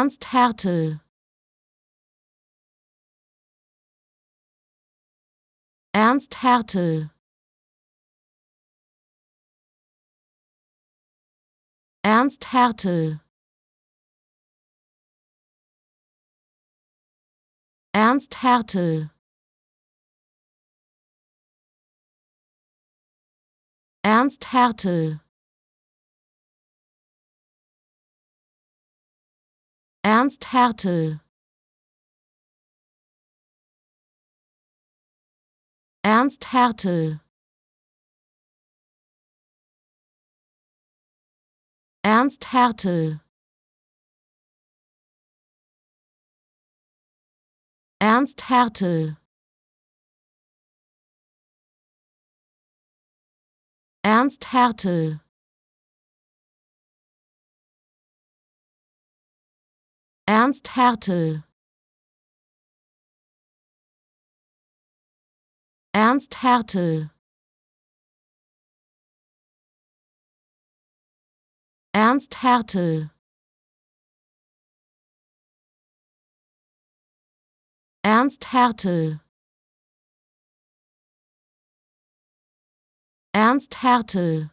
Ernst Hertel. Ernst Hertel. Ernst Hertel. Ernst Hertel. Ernst Hertel. Ernst Hertel. Ernst Hertel. Ernst Hertel. Ernst Hertel. Ernst Hertel. Ernst Hertel. Ernst Hertel. Ernst Hertel. Ernst Hertel. Ernst Hertel.